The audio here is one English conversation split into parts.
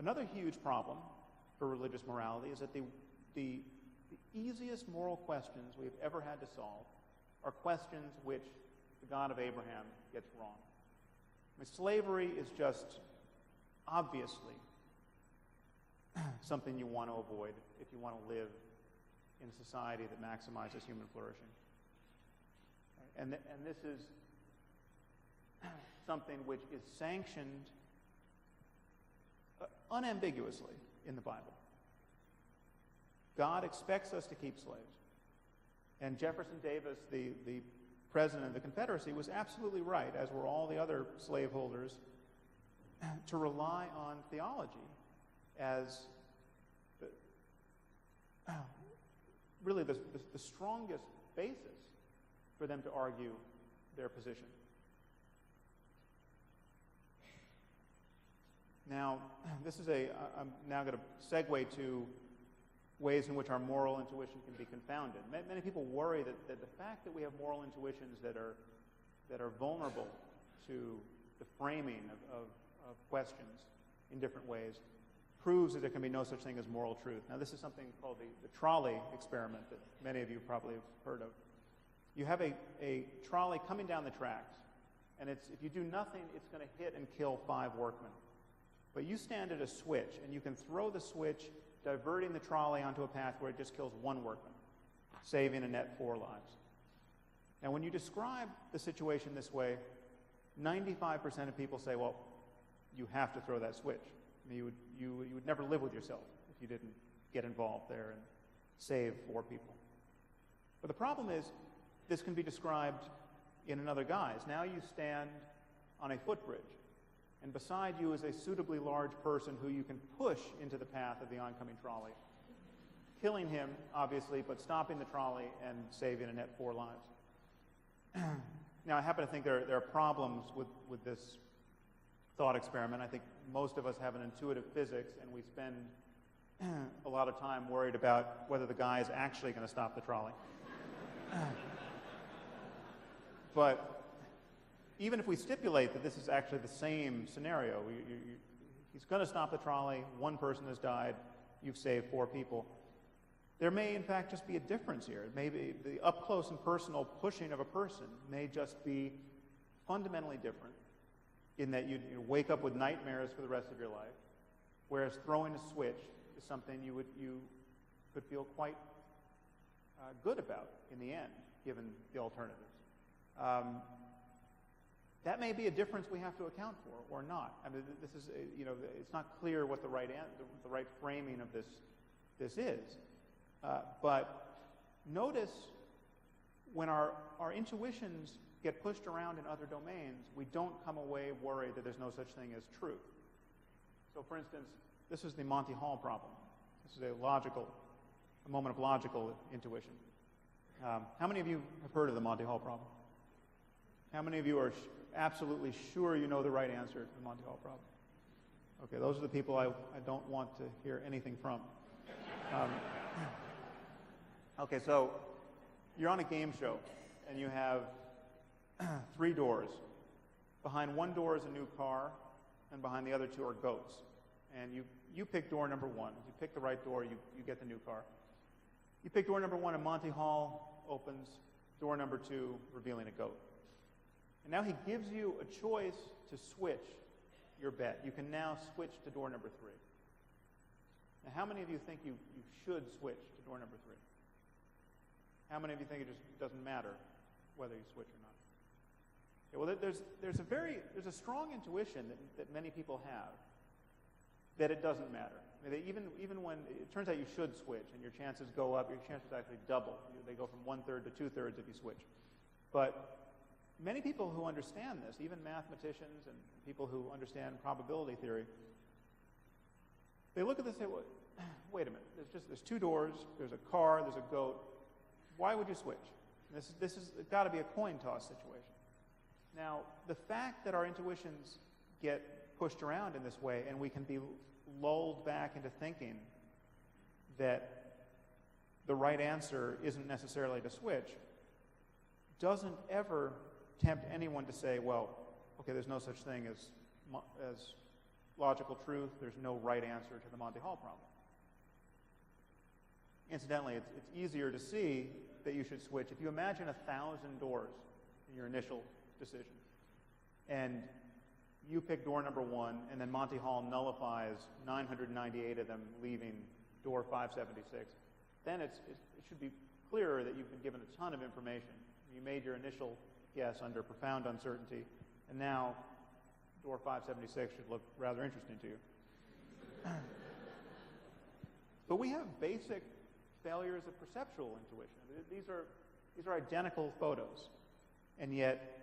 Another huge problem for religious morality is that the easiest moral questions we've ever had to solve are questions which the God of Abraham gets wrong. I mean, slavery is just obviously something you want to avoid if you want to live in a society that maximizes human flourishing. And this is something which is sanctioned unambiguously in the Bible. God expects us to keep slaves. And Jefferson Davis, the president of the Confederacy, was absolutely right, as were all the other slaveholders, to rely on theology as really the strongest basis for them to argue their position. Now, I'm now going to segue to ways in which our moral intuition can be confounded. Many people worry that the fact that we have moral intuitions that are vulnerable to the framing of questions in different ways proves that there can be no such thing as moral truth. Now, this is something called the trolley experiment that many of you probably have heard of. You have a trolley coming down the tracks, and if you do nothing, it's going to hit and kill 5 workmen. But you stand at a switch, and you can throw the switch, diverting the trolley onto a path where it just kills 1 workman, saving a net 4 lives. Now, when you describe the situation this way, 95% of people say, well, you have to throw that switch. I mean, you would never live with yourself if you didn't get involved there and save 4 people. But the problem is, this can be described in another guise. Now you stand on a footbridge, and beside you is a suitably large person who you can push into the path of the oncoming trolley, killing him, obviously, but stopping the trolley and saving a net 4 lives. Now, I happen to think there are problems with this thought experiment. I think most of us have an intuitive physics, and we spend a lot of time worried about whether the guy is actually going to stop the trolley. But even if we stipulate that this is actually the same scenario, he's going to stop the trolley, 1 person has died, you've saved 4 people, there may in fact just be a difference here. Maybe the up-close and personal pushing of a person may just be fundamentally different in that you wake up with nightmares for the rest of your life, whereas throwing a switch is something you could feel quite good about in the end, given the alternatives. That may be a difference we have to account for, or not. I mean, this is it's not clear what the right framing of this is. But notice when our intuitions get pushed around in other domains, we don't come away worried that there's no such thing as truth. So, for instance, this is the Monty Hall problem. This is a moment of logical intuition. How many of you have heard of the Monty Hall problem? How many of you are absolutely sure you know the right answer to the Monty Hall problem? Okay, those are the people I don't want to hear anything from. Okay, so you're on a game show, and you have 3 doors. Behind one door is a new car, and behind the other 2 are goats. And you pick door number 1. If you pick the right door, you get the new car. You pick door number 1, and Monty Hall opens door number 2, revealing a goat. And now he gives you a choice to switch your bet. You can now switch to door number 3. Now, how many of you think you should switch to door number 3? How many of you think it just doesn't matter whether you switch or not? Okay, well, there's a strong intuition that many people have that it doesn't matter. I mean, even when it turns out you should switch and your chances go up, your chances actually double. They go from 1/3 to 2/3 if you switch. But many people who understand this, even mathematicians and people who understand probability theory, they look at this and say, well, wait a minute, there's 2 doors, there's a car, there's a goat. Why would you switch? This has got to be a coin toss situation. Now, the fact that our intuitions get pushed around in this way and we can be lulled back into thinking that the right answer isn't necessarily to switch doesn't ever tempt anyone to say, well, okay, there's no such thing as logical truth. There's no right answer to the Monty Hall problem. Incidentally, it's easier to see that you should switch. If you imagine 1,000 doors in your initial decision, and you pick door number 1, and then Monty Hall nullifies 998 of them, leaving door 576, then it should be clearer that you've been given a ton of information. You made your initial guess under profound uncertainty, and now door 576 should look rather interesting to you. But we have basic failures of perceptual intuition. These are identical photos, and yet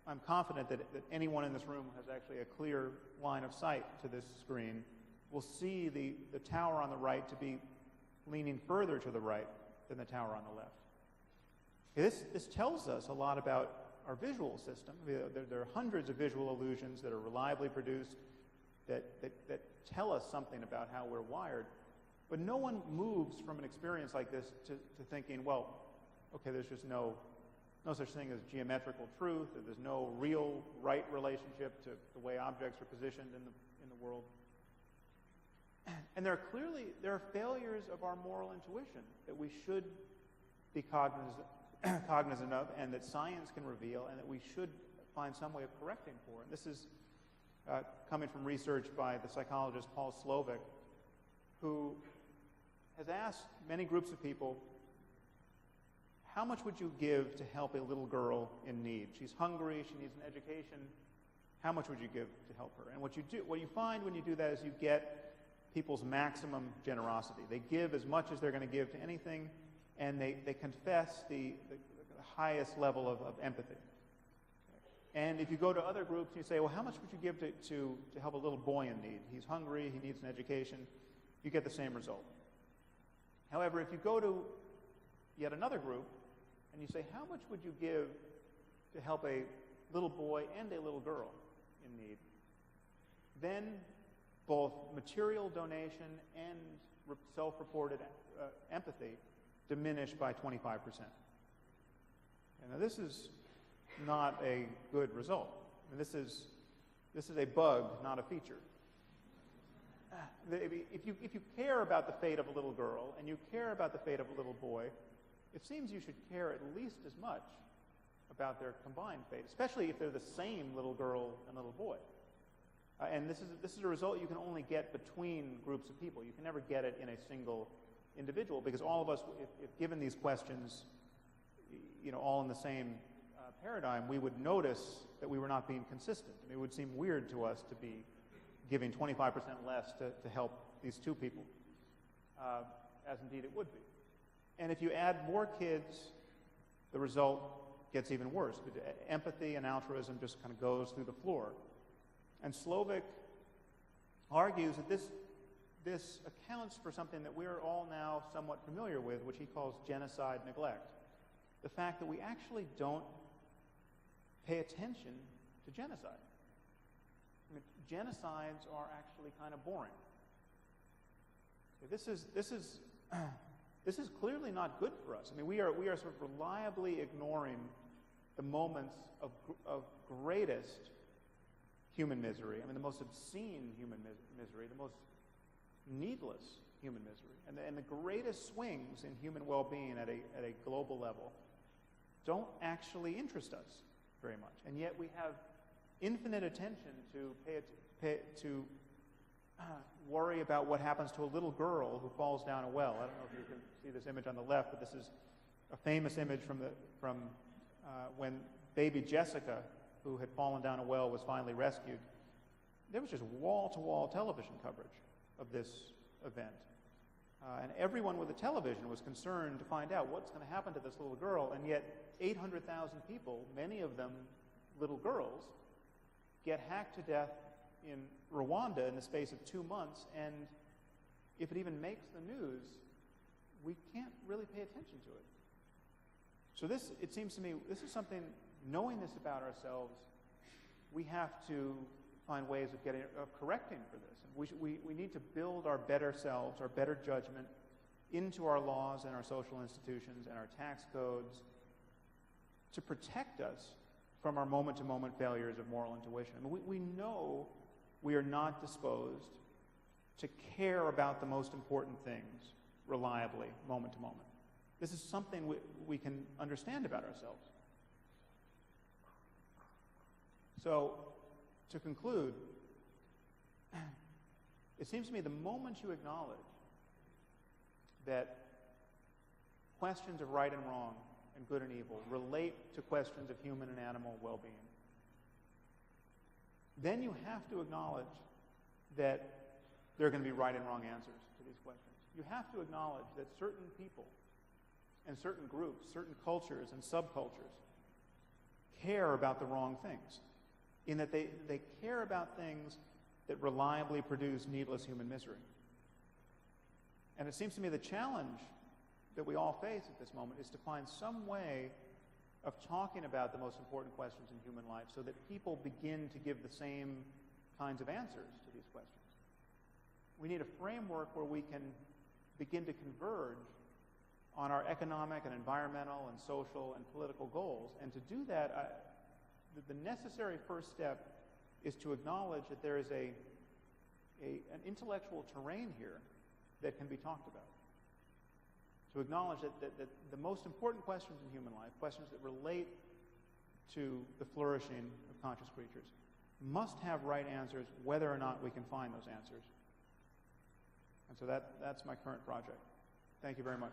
I'm confident that anyone in this room has actually a clear line of sight to this screen will see the tower on the right to be leaning further to the right than the tower on the left. This tells us a lot about our visual system. I mean, there are hundreds of visual illusions that are reliably produced that tell us something about how we're wired. But no one moves from an experience like this to thinking, well, okay, there's just no such thing as geometrical truth, or there's no real right relationship to the way objects are positioned in the world. And there are failures of our moral intuition that we should be cognizant of, and that science can reveal, and that we should find some way of correcting for. And this is coming from research by the psychologist Paul Slovic, who has asked many groups of people, how much would you give to help a little girl in need? She's hungry, she needs an education. How much would you give to help her? And what you find when you do that is you get people's maximum generosity. They give as much as they're going to give to anything, and they confess the highest level of empathy. And if you go to other groups and you say, well, how much would you give to help a little boy in need? He's hungry, he needs an education. You get the same result. However, if you go to yet another group and you say, how much would you give to help a little boy and a little girl in need? Then both material donation and self-reported empathy diminish by 25%. And now this is not a good result. I mean, this is a bug, not a feature. If you care about the fate of a little girl and you care about the fate of a little boy, it seems you should care at least as much about their combined fate, especially if they're the same little girl and little boy. And this is a result you can only get between groups of people. You can never get it in a single individual, because all of us, if given these questions, all in the same paradigm, we would notice that we were not being consistent. I mean, it would seem weird to us to be giving 25% less to help these two people, as indeed it would be. And if you add more kids, the result gets even worse. Empathy and altruism just kind of goes through the floor. And Slovic argues that this accounts for something that we're all now somewhat familiar with, which he calls genocide neglect. The fact that we actually don't pay attention to genocide. I mean, genocides are actually kind of boring. This is clearly not good for us. I mean, we are sort of reliably ignoring the moments of greatest human misery. I mean, the most obscene human misery, the most needless human misery, and the greatest swings in human well-being at a global level don't actually interest us very much. And yet we have infinite attention to worry about what happens to a little girl who falls down a well. I don't know if you can see this image on the left, but this is a famous image from when baby Jessica, who had fallen down a well, was finally rescued. There was just wall-to-wall television coverage of this event. And everyone with a television was concerned to find out what's going to happen to this little girl, and yet 800,000 people, many of them little girls, get hacked to death in Rwanda in the space of 2 months, and if it even makes the news, we can't really pay attention to it. So this, it seems to me, this is something, knowing this about ourselves, we have to find ways of correcting for this. We need to build our better selves, our better judgment, into our laws and our social institutions and our tax codes to protect us from our moment-to-moment failures of moral intuition. I mean, we know we are not disposed to care about the most important things reliably, moment to moment. This is something we can understand about ourselves. So, to conclude, it seems to me the moment you acknowledge that questions of right and wrong and good and evil relate to questions of human and animal well-being, then you have to acknowledge that there are going to be right and wrong answers to these questions. You have to acknowledge that certain people and certain groups, certain cultures and subcultures care about the wrong things, in that they care about things that reliably produce needless human misery. And it seems to me the challenge that we all face at this moment is to find some way of talking about the most important questions in human life so that people begin to give the same kinds of answers to these questions. We need a framework where we can begin to converge on our economic and environmental and social and political goals. And to do that, the necessary first step is to acknowledge that there is an intellectual terrain here that can be talked about. To acknowledge that the most important questions in human life, questions that relate to the flourishing of conscious creatures, must have right answers whether or not we can find those answers. And so that's my current project. Thank you very much.